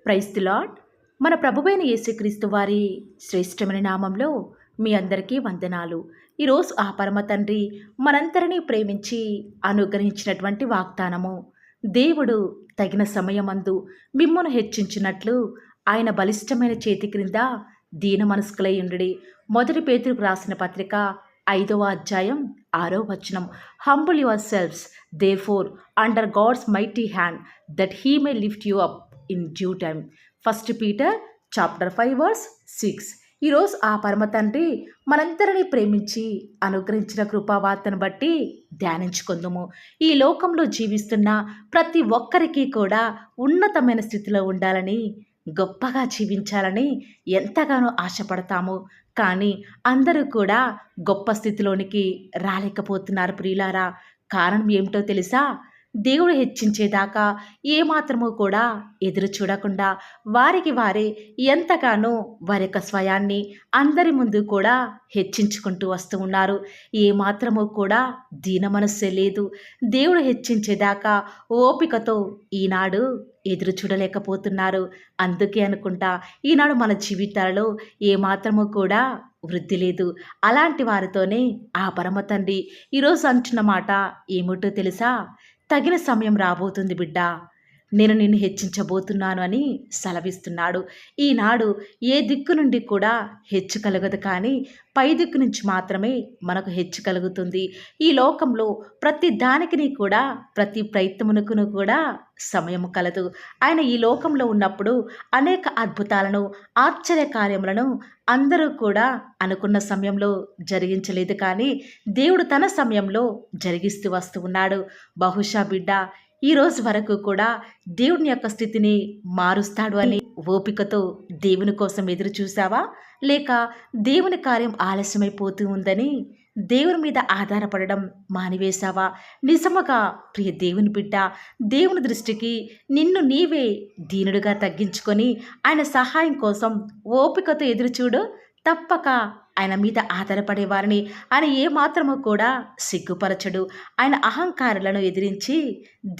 Praise the lord. మన ప్రభువైన యేసుక్రీస్తు వారి శ్రేష్టమైన నామంలో మీ అందరికీ వందనాలు. ఈరోజు ఆ పరమ తండ్రి మనందరినీ ప్రేమించి అనుగ్రహించినటువంటి వాగ్దానము, దేవుడు తగిన సమయమందు మిమ్మును హెచ్చించినట్లు ఆయన బలిష్టమైన చేతి క్రింద దీన మనస్కులై ఉండుడి. మొదటి పేతురుకు రాసిన పత్రిక 5వ అధ్యాయం 6వ వచనం. Humble yourselves therefore under God's mighty hand that he may lift you up in due time. 1 Peter chapter 5 verse 6. ఈరోజు ఆ పరమ తండ్రి మనందరినీ ప్రేమించి అనుగ్రహించిన కృపావార్తను బట్టి ధ్యానించుకుందాము. ఈ లోకంలో జీవిస్తున్న ప్రతి ఒక్కరికి కూడా ఉన్నతమైన స్థితిలో ఉండాలని, గొప్పగా జీవించాలని ఎంతగానో ఆశపడతాము. కానీ అందరూ కూడా గొప్ప స్థితిలోనికి రాలేకపోతున్నారు ప్రియులారా. కారణం ఏమిటో తెలుసా? దేవుడు హెచ్చించేదాకా ఏమాత్రమూ కూడా ఎదురు చూడకుండా వారికి వారే ఎంతగానో వారి యొక్క స్వయాన్ని అందరి ముందు కూడా హెచ్చించుకుంటూ వస్తూ ఉన్నారు. ఏమాత్రమూ కూడా దీన మనస్సే లేదు. దేవుడు హెచ్చించేదాకా ఓపికతో ఈనాడు ఎదురు చూడలేకపోతున్నారు. అందుకే అనుకుంటా ఈనాడు మన జీవితాలలో ఏమాత్రమూ కూడా వృద్ధి లేదు. అలాంటి వారితోనే ఆ పరమ తండ్రి ఈరోజు అంటున్న మాట ఏమిటో తెలుసా? తగిన సమయం రాబోతుంది బిడ్డ, నేను నిన్ను హెచ్చించబోతున్నాను అని సెలవిస్తున్నాడు. ఈనాడు ఏ దిక్కు నుండి కూడా హెచ్చు కలగదు, కానీ పై దిక్కు నుంచి మాత్రమే మనకు హెచ్చు కలుగుతుంది. ఈ లోకంలో ప్రతి దానికి కూడా ప్రతి ప్రయత్నమునకును కూడా సమయము కలదు. ఆయన ఈ లోకంలో ఉన్నప్పుడు అనేక అద్భుతాలను, ఆశ్చర్య కార్యములను అందరూ కూడా అనుకున్న సమయంలో జరిగించలేదు, కానీ దేవుడు తన సమయంలో జరిగిస్తూ వస్తూ ఉన్నాడు. బహుశా బిడ్డ ఈ రోజు వరకు కూడా దేవుని యొక్క స్థితిని మారుస్తాడు అని ఓపికతో దేవుని కోసం ఎదురు చూసావా? లేక దేవుని కార్యం ఆలస్యమైపోతూ ఉందని దేవుని మీద ఆధారపడడం మానివేశావా? నిజముగా ప్రియ దేవుని బిడ్డ, దేవుని దృష్టికి నిన్ను నీవే దీనుడిగా తగ్గించుకొని ఆయన సహాయం కోసం ఓపికతో ఎదురుచూడు. తప్పక ఆయన మీద ఆధారపడే వారిని ఆయన ఏమాత్రము కూడా సిగ్గుపరచడు. ఆయన అహంకారులను ఎదిరించి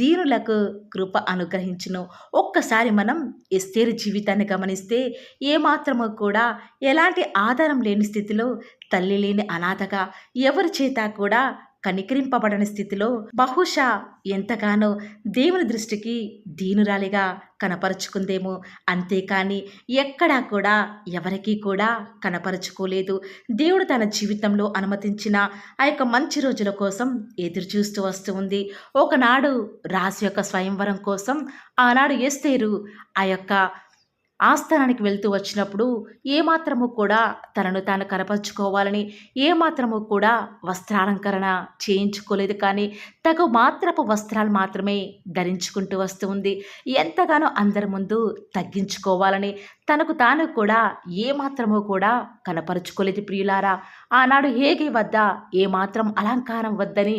దీనులకు కృప అనుగ్రహించును. ఒక్కసారి మనం ఎస్తేరు జీవితాన్ని గమనిస్తే ఏమాత్రము కూడా ఎలాంటి ఆధారం లేని స్థితిలో, తల్లి లేని అనాథగా, ఎవరి చేత కూడా కనికరింపబడని స్థితిలో బహుశా ఎంతగానో దేవుని దృష్టికి దీనురాలిగా కనపరుచుకుందేమో. అంతేకాని ఎక్కడా కూడా ఎవరికీ కూడా కనపరుచుకోలేదు. దేవుడు తన జీవితంలో అనుమతించిన ఆ యొక్క మంచి రోజుల కోసం ఎదురు చూస్తూ వస్తూ ఉంది. ఒకనాడు రాజు యొక్క స్వయంవరం కోసం ఆనాడు ఎస్తేరు ఆ యొక్క ఆస్థానానికి వెళ్తూ వచ్చినప్పుడు ఏమాత్రము కూడా తనను తాను కనపరుచుకోవాలని ఏమాత్రము కూడా వస్త్రాలంకరణ చేయించుకోలేదు, కానీ తగు మాత్రపు వస్త్రాలు మాత్రమే ధరించుకుంటూ వస్తూ ఉంది. ఎంతగానో అందరి ముందు తగ్గించుకోవాలని తనకు తాను కూడా ఏమాత్రమో కూడా కనపరుచుకోలేదు ప్రియులారా. ఆనాడు హేగే వద్ద ఏమాత్రం అలంకారం వద్దని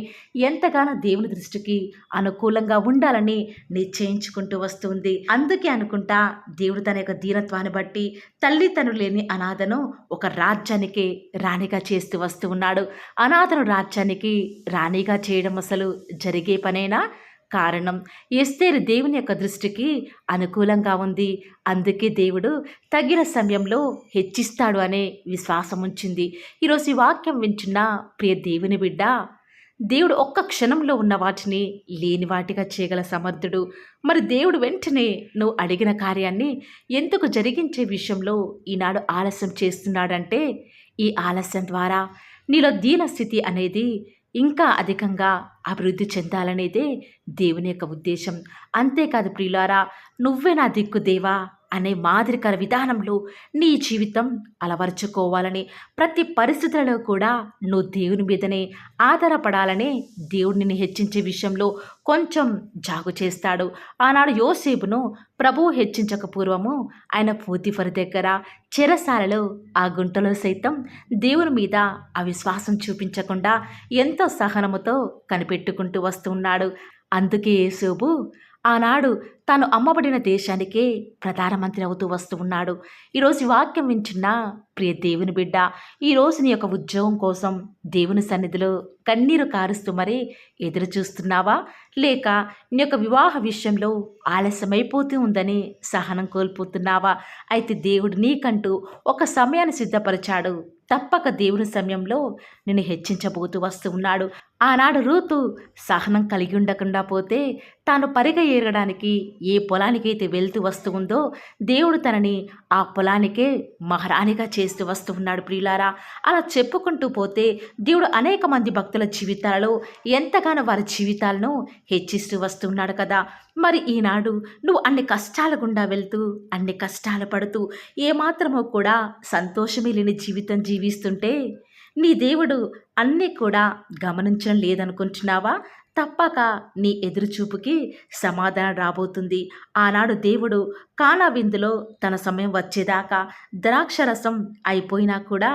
ఎంతగానో దేవుని దృష్టికి అనుకూలంగా ఉండాలని నిశ్చయించుకుంటూ వస్తుంది. అందుకే అనుకుంటా దేవుడు తన యొక్క దీనత్వాన్ని బట్టి తల్లిదండ్రులు లేని అనాథను ఒక రాజ్యానికి రాణిగా చేస్తూ వస్తూ ఉన్నాడు. అనాథను రాజ్యానికి రాణిగా చేయడం అసలు జరిగే పనేనా? కారణం ఎస్తేరు దేవుని యొక్క దృష్టికి అనుకూలంగా ఉంది. అందుకే దేవుడు తగిన సమయంలో హెచ్చిస్తాడు అనే విశ్వాసం ఉంచింది. ఈరోజు ఈ వాక్యం వింటున్న ప్రియ దేవుని బిడ్డ, దేవుడు ఒక్క క్షణంలో ఉన్న వాటిని లేని వాటిగా చేయగల సమర్థుడు. మరి దేవుడు వెంటనే నువ్వు అడిగిన కార్యాన్ని ఎందుకు జరిగించే విషయంలో ఈనాడు ఆలస్యం చేస్తున్నాడంటే, ఈ ఆలస్యం ద్వారా నీలో దీనస్థితి అనేది ఇంకా అధికంగా అభివృద్ధి చెందాలనేదే దేవుని యొక్క ఉద్దేశం. అంతేకాదు ప్రియులారా, నువ్వే నా దిక్కు దేవా అనే మాదిరికర విధానంలో నీ జీవితం అలవర్చుకోవాలని, ప్రతి పరిస్థితులలో కూడా నువ్వు దేవుని మీదనే ఆధారపడాలని దేవుడిని హెచ్చించే విషయంలో కొంచెం జాగు చేస్తాడు. ఆనాడు యోసేపును ప్రభువు హెచ్చించక పూర్వము ఆయన పోతీఫరు దగ్గర చెరసాలలో ఆ గుంటలో సైతం దేవుని మీద అవిశ్వాసం చూపించకుండా ఎంతో సహనముతో కనిపెట్టుకుంటూ వస్తున్నాడు. అందుకే యోసేపు ఆనాడు తాను అమ్మబడిన దేశానికే ప్రధానమంత్రి అవుతూ వస్తూ ఉన్నాడు. ఈరోజు ఈ వాక్యం వింటున్న ప్రియ దేవుని బిడ్డ, ఈరోజు నీ యొక్క ఉద్యోగం కోసం దేవుని సన్నిధిలో కన్నీరు కారుస్తూ మరీ ఎదురు చూస్తున్నావా? లేక నీ యొక్క వివాహ విషయంలో ఆలస్యమైపోతూ ఉందని సహనం కోల్పోతున్నావా? అయితే దేవుడు నీకంటూ ఒక సమయాన్ని సిద్ధపరిచాడు. తప్పక దేవుని సమయంలో నిన్ను హెచ్చించబోతూ వస్తూ ఉన్నాడు. ఆనాడు రూతు సహనం కలిగి ఉండకుండా పోతే తాను పరిగ ఏరడానికి ఏ పొలానికైతే వెళ్తూ వస్తూ ఉందో దేవుడు తనని ఆ పొలానికే మహారాణిగా చేస్తూ వస్తూ ఉన్నాడు ప్రియులారా. అలా చెప్పుకుంటూ పోతే దేవుడు అనేక మంది భక్తుల జీవితాలలో ఎంతగానో వారి జీవితాలను హెచ్చిస్తూ వస్తున్నాడు కదా. మరి ఈనాడు నువ్వు అన్ని కష్టాల గుండా వెళ్తూ అన్ని కష్టాలు పడుతూ ఏమాత్రమో కూడా సంతోషమే లేని జీవితం జీవిస్తుంటే నీ దేవుడు అన్నీ కూడా గమనించడం లేదనుకుంటున్నావా? తప్పక నీ ఎదురుచూపుకి సమాధానం రాబోతుంది. ఆనాడు దేవుడు కానా విందులో తన సమయం వచ్చేదాకా ద్రాక్షరసం అయిపోయినా కూడా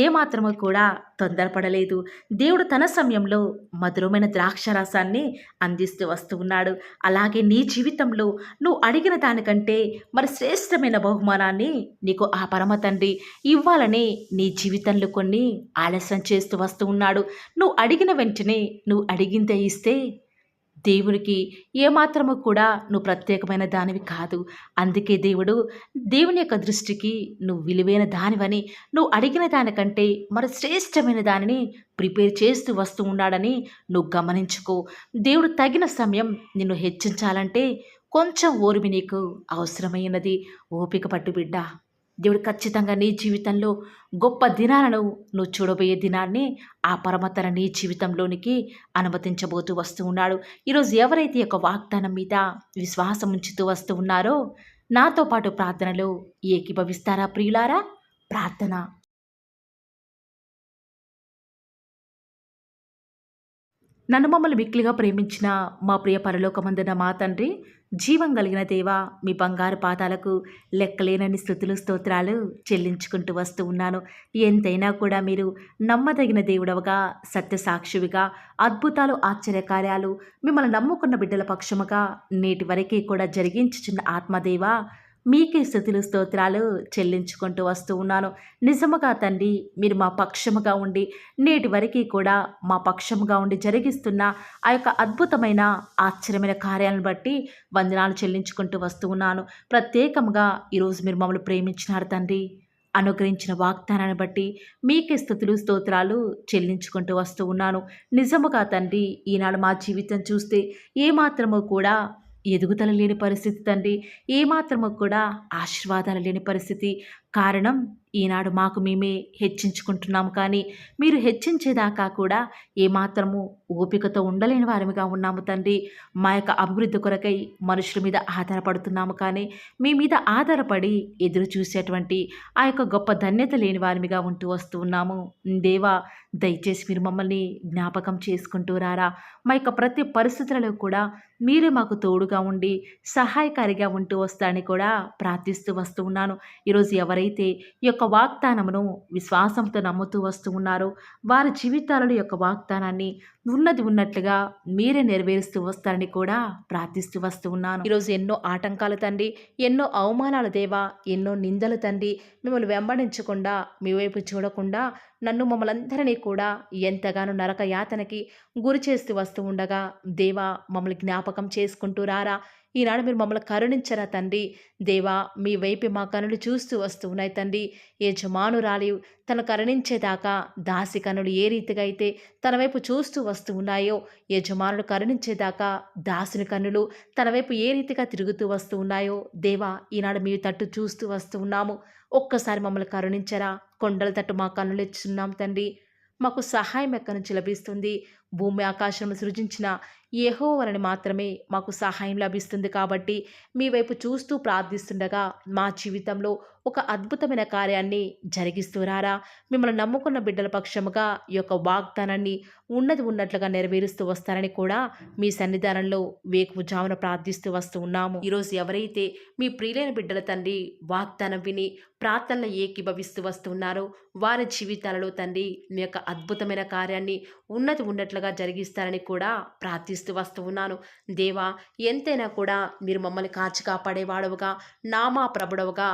ఏమాత్రము కూడా తొందరపడలేదు. దేవుడు తన సమయంలో మధురమైన ద్రాక్షరసాన్ని అందిస్తూ వస్తూ ఉన్నాడు. అలాగే నీ జీవితంలో నువ్వు అడిగిన దానికంటే మరి శ్రేష్టమైన బహుమానాన్ని నీకు ఆ పరమ తండ్రి ఇవ్వాలని నీ జీవితంలో కొన్ని ఆలస్యం చేస్తూ వస్తూ ఉన్నాడు. నువ్వు అడిగిన వెంటనే నువ్వు అడిగిందే ఇస్తే దేవునికి ఏమాత్రము కూడా నువ్వు ప్రత్యేకమైన దానివి కాదు. అందుకే దేవుని యొక్క దృష్టికి నువ్వు విలువైన దానివని, నువ్వు అడిగిన దానికంటే మరి శ్రేష్టమైన దానిని ప్రిపేర్ చేస్తూ వస్తూ ఉన్నాడని నువ్వు గమనించుకో. దేవుడు తగిన సమయం నిన్ను హెచ్చించాలంటే కొంచెం ఓర్మి నీకు అవసరమైనది. ఓపిక పట్టు బిడ్డ. దేవుడు ఖచ్చితంగా నీ జీవితంలో గొప్ప దినాలను నువ్వు చూడబోయే దినాన్ని ఆ పరమతన నీ జీవితంలోనికి అనుమతించబోతూ వస్తూ ఉన్నాడు. ఈరోజు ఎవరైతే ఈ యొక్క వాగ్దానం మీద విశ్వాసం ఉంచుతూ వస్తూ ఉన్నారో నాతో పాటు ప్రార్థనలో ఏకీభవిస్తారా ప్రియులారా? ప్రార్థన. నన్ను మమ్మల్ని మిక్కిలిగా ప్రేమించిన మా ప్రియ పరలోకమందున మా తండ్రి, జీవం కలిగిన దేవా, మీ బంగారు పాదాలకు లెక్కలేనన్ని స్తుతులు స్తోత్రాలు చెల్లించుకుంటూ వస్తూ ఉన్నాను. ఎంతైనా కూడా మీరు నమ్మదగిన దేవుడవగా, సత్యసాక్షివిగా, అద్భుతాలు ఆశ్చర్యకార్యాలు మిమ్మల్ని నమ్ముకున్న బిడ్డల పక్షముగా నేటి వరకే కూడా జరిగించుచున్న ఆత్మదేవా, మీకే స్తుతులు స్తోత్రాలు చెల్లించుకుంటూ వస్తూ ఉన్నాను. నిజముగా తండ్రి, మీరు మా పక్షముగా ఉండి నేటి వరకు కూడా మా పక్షముగా ఉండి జరిగిస్తున్న ఆ యొక్క అద్భుతమైన ఆశ్చర్యమైన కార్యాలను బట్టి వందనాలు చెల్లించుకుంటూ వస్తూ ఉన్నాను. ప్రత్యేకంగా ఈరోజు మీరు మమ్మల్ని ప్రేమించినారు తండ్రి. అనుగ్రహించిన వాగ్దానాన్ని బట్టి మీకే స్తుతులు స్తోత్రాలు చెల్లించుకుంటూ వస్తూ ఉన్నాను. నిజముగా తండ్రి, ఈనాడు మా జీవితం చూస్తే ఏమాత్రము కూడా ఎదుగుదల లేని పరిస్థితి తండ్రి, ఏమాత్రము కూడా ఆశీర్వాదాలు లేని పరిస్థితి. కారణం ఈనాడు మాకు మేమే హెచ్చించుకుంటున్నాము, కానీ మీరు హెచ్చించేదాకా కూడా ఏమాత్రము ఓపికతో ఉండలేని వారమిగా ఉన్నాము తండ్రి. మా యొక్క అభివృద్ధి కొరకై మనుషుల మీద ఆధారపడుతున్నాము, కానీ మీ మీద ఆధారపడి ఎదురు చూసేటువంటి ఆ యొక్క గొప్ప ధన్యత లేని వారిమిగా ఉంటూ వస్తూ ఉన్నాము. దేవా, దయచేసి మీరు మమ్మల్ని జ్ఞాపకం చేసుకుంటూ రారా. మా యొక్క ప్రతి పరిస్థితులలో కూడా మీరే మాకు తోడుగా ఉండి సహాయకారిగా ఉంటూ వస్తారని కూడా ప్రార్థిస్తూ వస్తూ ఉన్నాను. ఈరోజు ఎవరైతే ఈ యొక్క వాగ్దానమును విశ్వాసంతో నమ్ముతూ వస్తూ ఉన్నారో వారి జీవితాలలో యొక్క వాగ్దానాన్ని ఉన్నది ఉన్నట్లుగా మీరే నెరవేరుస్తూ వస్తారని కూడా ప్రార్థిస్తూ వస్తూ ఉన్నాను. ఈరోజు ఎన్నో ఆటంకాలు తండ్రి, ఎన్నో అవమానాలు దేవా, ఎన్నో నిందలు తండ్రి, మిమ్మల్ని వెంబడించకుండా మీ వైపు చూడకుండా నన్ను మమ్మల్ందరినీ కూడా ఎంతగానో నరక యాతనకి గురి చేస్తూ వస్తూ ఉండగా దేవా, మమ్మల్ని జ్ఞాపకం చేసుకుంటూ రారా. ఈనాడు మీరు మమ్మల్ని కరుణించరా తండ్రి. దేవా, మీ వైపు మా కనులు చూస్తూ వస్తూ ఉన్నాయి తండ్రి. యజమానురాలి తను కరుణించేదాకా దాసి కనులు ఏ రీతిగా అయితే తన వైపు చూస్తూ వస్తూ ఉన్నాయో, యజమానుడు కరుణించేదాకా దాసుని కన్నులు తన వైపు ఏ రీతిగా తిరుగుతూ వస్తూ ఉన్నాయో దేవా, ఈనాడు మీ తట్టు చూస్తూ వస్తూ ఉన్నాము. ఒక్కసారి మమ్మల్ని కరుణించరా. కొండల తట్టు మా కన్నులు ఎచ్చున్నాం తండ్రి. మాకు సహాయం ఎక్కడి నుంచి లభిస్తుంది? భూమి ఆకాశం సృజించిన యెహోవాని మాత్రమే మాకు సహాయం లభిస్తుంది. కాబట్టి మీ వైపు చూస్తూ ప్రార్థిస్తుండగా మా జీవితంలో ఒక అద్భుతమైన కార్యాన్ని జరిగిస్తూ రారా. మిమ్మల్ని నమ్ముకున్న బిడ్డల పక్షముగా ఈ యొక్క వాగ్దానాన్ని ఉన్నది ఉన్నట్లుగా నెరవేరుస్తూ వస్తారని కూడా మీ సన్నిధానంలో వేకువజామున ప్రార్థిస్తూ వస్తూ ఉన్నాము. ఈరోజు ఎవరైతే మీ ప్రియులైన బిడ్డల తండ్రి వాగ్దానం విని ప్రార్థనలో ఏకీభవిస్తూ వస్తున్నారో వారి జీవితాలలో తండ్రి మీ యొక్క అద్భుతమైన కార్యాన్ని ఉన్నది ఉన్నట్లుగా జరిగిస్తారని కూడా ప్రార్థిస్తూ ప్రార్థిస్తూ వస్తూ ఉన్నాను. దేవా, ఎంతైనా కూడా మీరు మమ్మల్ని కాచి కాపాడేవాడవుగా, మా ప్రభుడవుగా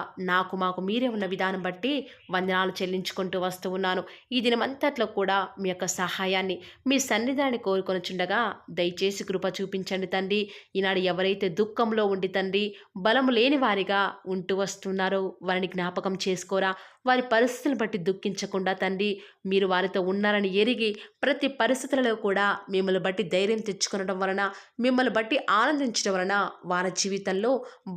మాకు మీరే ఉన్న విధానం బట్టి వందనాలు చెల్లించుకుంటూ వస్తూ ఉన్నాను. ఈ దినమంతట్లో కూడా మీ యొక్క సహాయాన్ని, మీ సన్నిధాన్ని కోరుకొనుచుండగా దయచేసి కృప చూపించండి తండ్రి. ఈనాడు ఎవరైతే దుఃఖంలో ఉండి తండ్రి బలము లేని వారిగా ఉంటూ వస్తున్నారో వారిని జ్ఞాపకం చేసుకోరా. వారి పరిస్థితులను బట్టి దుఃఖించకుండా తండ్రి మీరు వారితో ఉన్నారని ఎరిగి ప్రతి పరిస్థితులలో కూడా మిమ్మల్ని బట్టి ధైర్యం తెచ్చుకొనడం వలన, మిమ్మల్ని బట్టి ఆనందించడం వలన వారి జీవితంలో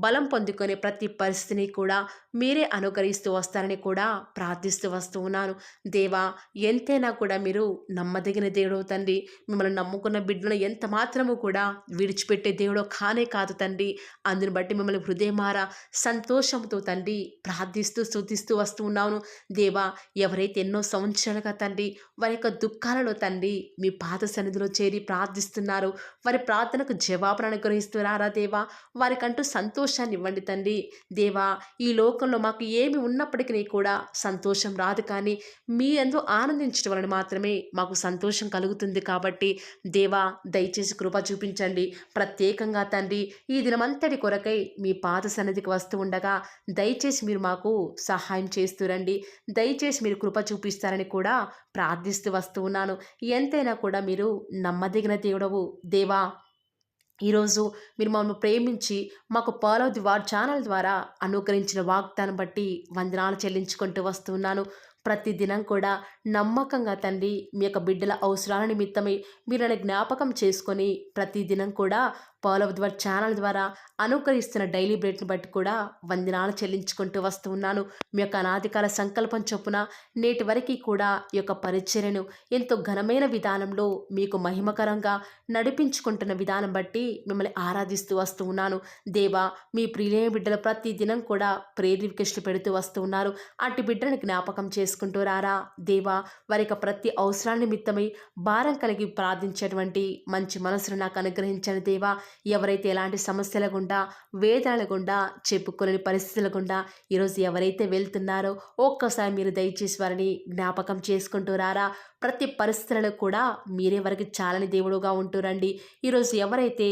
బలం పొందుకునే ప్రతి పరిస్థితిని కూడా మీరే అనుకరిస్తూ వస్తారని కూడా ప్రార్థిస్తూ వస్తూ ఉన్నాను. దేవా, ఎంతైనా కూడా మీరు నమ్మదగిన దేవుడు తండ్రి. మిమ్మల్ని నమ్ముకున్న బిడ్డలను ఎంత మాత్రము కూడా విడిచిపెట్టే దేవుడో కానే కాదు తండ్రి. అందుని బట్టి మిమ్మల్ని హృదయమారా సంతోషంతో తండ్రి ప్రార్థిస్తూ స్తుతిస్తూ వస్తూ ఉన్నాను. దేవా, ఎవరైతే ఎన్నో సంవత్సరాలుగా తండ్రి వారి యొక్క దుఃఖాలలో తండ్రి మీ పాద సన్నిధిలో చేరి ప్రార్థిస్తున్నారు, వారి ప్రార్థనకు జవాబును అనుగ్రహిస్తున్నారా దేవా. వారికంటూ సంతోషాన్ని ఇవ్వండి తండ్రి. దేవా, ఈ లోకంలో మాకు ఏమి ఉన్నప్పటికీ కూడా సంతోషం రాదు, కానీ మీ యందు ఆనందించడం వలన మాత్రమే మాకు సంతోషం కలుగుతుంది. కాబట్టి దేవా, దయచేసి కృప చూపించండి. ప్రత్యేకంగా తండ్రి ఈ దినమంతటి కొరకై మీ పాద సన్నిధికి వస్తూ ఉండగా దయచేసి మీరు మాకు సహాయం చేస్తురండి. దయచేసి మీరు కృప చూపిస్తారని కూడా ప్రార్థిస్తూ వస్తూ ఉన్నాను. ఎంతైనా కూడా మీరు నమ్మదగిన దేవుడవు దేవా. ఈరోజు మీరు మమ్మల్ని ప్రేమించి మాకు ఫాలో ది వార్ ఛానల్ ద్వారా అనుగ్రహించిన వాగ్దానం బట్టి వందనాలు చెల్లించుకుంటూ వస్తున్నాను. ప్రతి దినం కూడా నమ్మకంగా తండ్రి మీ యొక్క బిడ్డల అవసరాల నిమిత్తమై మీరు నన్ను జ్ఞాపకం చేసుకొని ప్రతి దినం కూడా ఫాలో ది వార్ ఛానల్ ద్వారా అనుకరిస్తున్న డైలీ బ్రెడ్ని బట్టి కూడా వందనాలు చెల్లించుకుంటూ వస్తూ ఉన్నాను. మీ యొక్క అనాదికాల సంకల్పం చొప్పున నేటి వరకు కూడా ఈ యొక్క పరిచర్యను ఎంతో ఘనమైన విధానంలో మీకు మహిమకరంగా నడిపించుకుంటున్న విధానం బట్టి మిమ్మల్ని ఆరాధిస్తూ వస్తూ ఉన్నాను. దేవా, మీ ప్రియులైన బిడ్డలు ప్రతి దినం కూడా ప్రేయర్ రిక్వెస్ట్లు పెడుతూ వస్తూ ఉన్నారు. అట్టి బిడ్డలను జ్ఞాపకం చేసుకుంటూ రారా దేవా. వారి యొక్క ప్రతి అవసరాల నిమిత్తమై భారం కలిగి ప్రార్థించేటువంటి మంచి మనసును నాకు అనుగ్రహించండి దేవా. ఎవరైతే ఎలాంటి సమస్యల గుండా, వేదనల గుండా, చెప్పుకోలేని పరిస్థితుల గుండా ఈరోజు ఎవరైతే వెళ్తున్నారో ఒక్కసారి మీరు దయచేసి వారిని జ్ఞాపకం చేసుకుంటూ రారా. ప్రతి పరిస్థితులలో కూడా మీరే వారికి చాలని దేవుడుగా ఉంటూరండి. ఈరోజు ఎవరైతే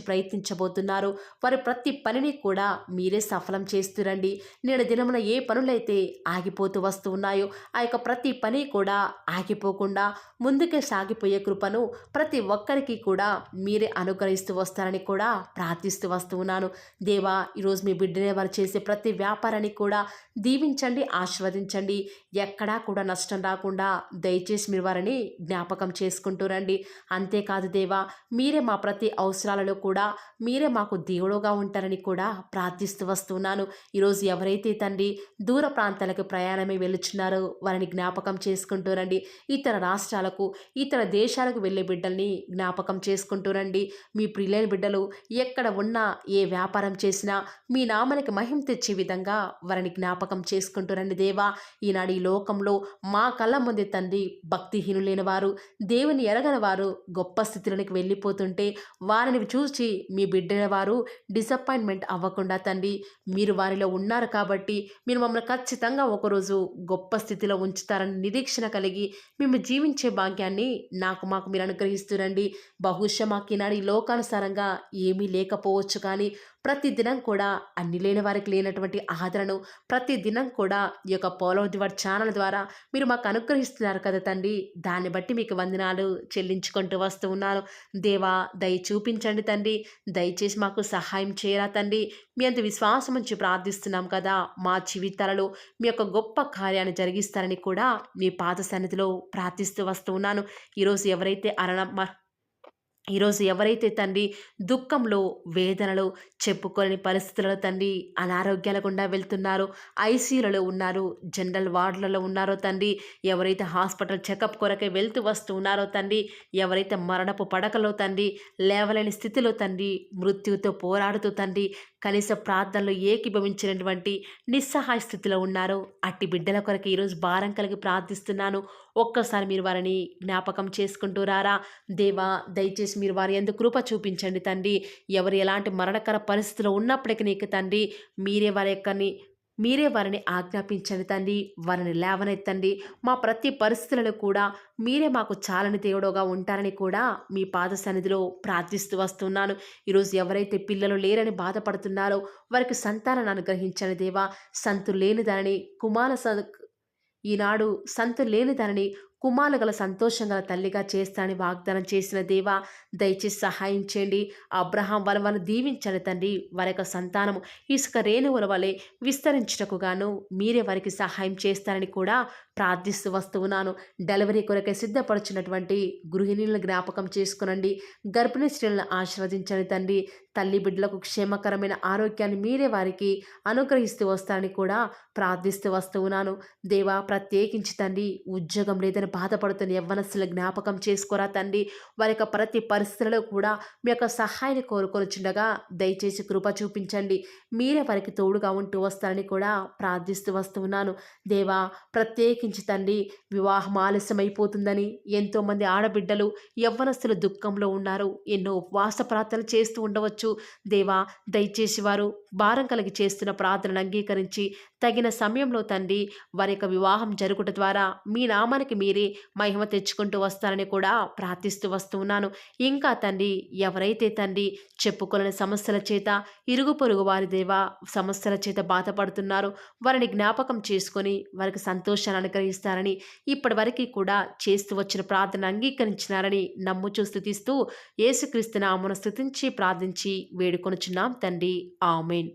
ప్రయత్నించబోతున్నారో వారి ప్రతి పనిని కూడా మీరే సఫలం చేస్తురండి. నేడు దినమున ఏ పనులైతే ఆగిపోతూ వస్తూ ఉన్నాయో ఆ యొక్క ప్రతి పని కూడా ఆగిపోకుండా ముందుకే సాగిపోయే కృపను ప్రతి ఒక్కరికి కూడా మీరే అనుగ్రహిస్తూ వస్తారని కూడా ప్రార్థిస్తూ వస్తూ ఉన్నాను. దేవా, ఈరోజు మీ బిడ్డనే వారు చేసే ప్రతి వ్యాపారాన్ని కూడా దీవించండి, ఆశీర్వదించండి. ఎక్కడా కూడా నష్టం రాకుండా దయచేసి మీరు వారిని జ్ఞాపకం చేసుకుంటూ రండి. అంతేకాదు దేవా, మీరే మా ప్రతి అవసరాలలో కూడా మీరే మాకు దేవుడుగా ఉంటారని కూడా ప్రార్థిస్తూ వస్తున్నాను. ఈరోజు ఎవరైతే తండ్రి దూర ప్రాంతాలకు ప్రయాణమే వెళుచున్నారో వారిని జ్ఞాపకం చేసుకుంటూ రండి. ఇతర రాష్ట్రాలకు, ఇతర దేశాలకు వెళ్ళే బిడ్డల్ని జ్ఞాపకం చేసుకుంటూ రండి. మీ ప్రియులైన బిడ్డలు ఎక్కడ ఉన్నా, ఏ వ్యాపారం చేసినా మీ నామానికి మహిమ తెచ్చే విధంగా వారిని జ్ఞాపకం చేసుకుంటూ రండి దేవా. ఈనాడు ఈ లోకంలో మా కళ్ళ ముందే తండ్రి భక్తిహీనులైన వారు, దేవుని ఎరగని వారు గొప్ప స్థితిలోనికి వెళ్ళిపోతుంటే వారిని చూసి మీ బిడ్డల వారు డిసప్పాయింట్మెంట్ అవ్వకుండా తండ్రి మీరు వారిలో ఉన్నారు కాబట్టి మీరు మమ్మల్ని ఖచ్చితంగా ఒకరోజు గొప్ప స్థితిలో ఉంచుతారని నిరీక్షణ కలిగి మేము జీవించే భాగ్యాన్ని మాకు మీరు అనుగ్రహిస్తురండి. బహుశా మాకు ఈనాడు ఈ లోకానుసారంగా ఏమీ లేకపోవచ్చు, కానీ ప్రతి దినం కూడా అన్ని లేని వారికి లేనటువంటి ఆదరణను ప్రతి దినం కూడా ఈ యొక్క ఫాలో ది వార్ ఛానల్ ద్వారా మీరు మాకు అనుగ్రహిస్తున్నారు కదా తండ్రి. దాన్ని బట్టి మీకు వందనాలు చెల్లించుకుంటూ వస్తూ ఉన్నాను. దేవా, దయ చూపించండి తండ్రి. దయచేసి మాకు సహాయం చేయరా తండ్రి. మీ అంత విశ్వాసం ఉంచి ప్రార్థిస్తున్నాం కదా. మా జీవితాలలో మీ యొక్క గొప్ప కార్యాన్ని జరిగిస్తారని కూడా మీ పాద సన్నిధిలో ప్రార్థిస్తూ వస్తూ ఉన్నాను. ఈరోజు ఎవరైతే తండ్రి దుఃఖంలో, వేదనలో, చెప్పుకోలేని పరిస్థితులలో తండ్రి అనారోగ్యాల గుండా వెళ్తున్నారో, ఐసీయూలలో ఉన్నారు, జనరల్ వార్డులలో ఉన్నారో తండ్రి, ఎవరైతే హాస్పిటల్ చెకప్ కొరకై వెళ్తూ వస్తూ ఉన్నారో తండ్రి, ఎవరైతే మరణపు పడకలో తండ్రి లేవలేని స్థితిలో తండ్రి మృత్యువుతో పోరాడుతూ తండ్రి కనీస ప్రార్థనలు ఏకీభవించినటువంటి నిస్సహాయ స్థితిలో ఉన్నారో అట్టి బిడ్డల కొరకు ఈరోజు భారం కలిగి ప్రార్థిస్తున్నాను. ఒక్కసారి మీరు వారిని జ్ఞాపకం చేసుకుంటూ రారా దేవా. దయచేసి మీరు వారి యందు కృప చూపించండి తండ్రి. ఎవరు ఎలాంటి మరణకర పరిస్థితిలో ఉన్నప్పటికీ నీకు తండ్రి మీరే వారి యొక్కని మీరే వారిని ఆజ్ఞాపించండి తండ్రి. వారిని లేవనెత్తండి. మా ప్రతి పరిస్థితులను కూడా మీరే మాకు చాలని దేవుడుగా ఉంటారని కూడా మీ పాద సన్నిధిలో ప్రార్థిస్తూ వస్తున్నాను. ఈరోజు ఎవరైతే పిల్లలు లేరని బాధపడుతున్నారో వారికి సంతానాన్ని అనుగ్రహించండి దేవా. సంతు లేని దానిని ఈనాడు సంతు లేని దానిని కుమారులు గల సంతోషం గల తల్లిగా చేస్తానని వాగ్దానం చేసిన దేవా, దయచేసి సహాయం చేయండి. అబ్రహాం వాళ్ళను దీవించండి తండ్రి. వారి యొక్క సంతానము ఇసుక రేణువుల వలె విస్తరించుటకు గాను మీరే వారికి సహాయం చేస్తారని కూడా ప్రార్థిస్తూ వస్తూ ఉన్నాను. డెలివరీ కొరకై సిద్ధపడుచున్నటువంటి గృహిణులను జ్ఞాపకం చేసుకునండి. గర్భిణీ స్త్రీలను ఆశీర్వదించండి తండ్రి. తల్లి బిడ్డలకు క్షేమకరమైన ఆరోగ్యాన్ని మీరే వారికి అనుగ్రహిస్తూ వస్తారని కూడా ప్రార్థిస్తూ వస్తూ ఉన్నాను. దేవా, ప్రత్యేకించి తండ్రి ఉద్యోగం లేదని బాధపడుతున్న యవ్వనస్తుల జ్ఞాపకం చేసుకోరా తండ్రి. వారి యొక్క ప్రతి పరిస్థితుల్లో కూడా మీ యొక్క సహాయాన్ని కోరుకొనిచుండగా దయచేసి కృప చూపించండి. మీరే వారికి తోడుగా ఉంటూ వస్తారని కూడా ప్రార్థిస్తూ వస్తూ ఉన్నాను. దేవా, ప్రత్యేకించి తండ్రి వివాహం ఆలస్యమైపోతుందని ఎంతోమంది ఆడబిడ్డలు యవ్వనస్తులు దుఃఖంలో ఉన్నారు. ఎన్నో ఉపవాస ప్రార్థనలు చేస్తూ ఉండవచ్చు. దేవా, దయచేసి వారు భారం కలిగి చేస్తున్న ప్రార్థనను అంగీకరించి తగిన సమయంలో తండ్రి వారి యొక్క వివాహం జరుగుట ద్వారా మీ నామానికి మీరే మహిమ తెచ్చుకుంటూ వస్తారని కూడా ప్రార్థిస్తూ వస్తూ ఉన్నాను. ఇంకా తండ్రి ఎవరైతే తండ్రి చెప్పుకోలేని సమస్యల చేత ఇరుగు పొరుగు వారి దేవా సమస్యల చేత బాధపడుతున్నారో వారిని జ్ఞాపకం చేసుకొని వారికి సంతోషాన్ని అనుగ్రహిస్తారని ఇప్పటి వరకు కూడా చేస్తూ వచ్చిన ప్రార్థన అంగీకరించినారని నమ్ముచూ స్తుతిస్తూ యేసుక్రీస్తు నామమున స్తుతించి ప్రార్థించి వేడుకొనుచున్నాం తండ్రి. ఆమేన్.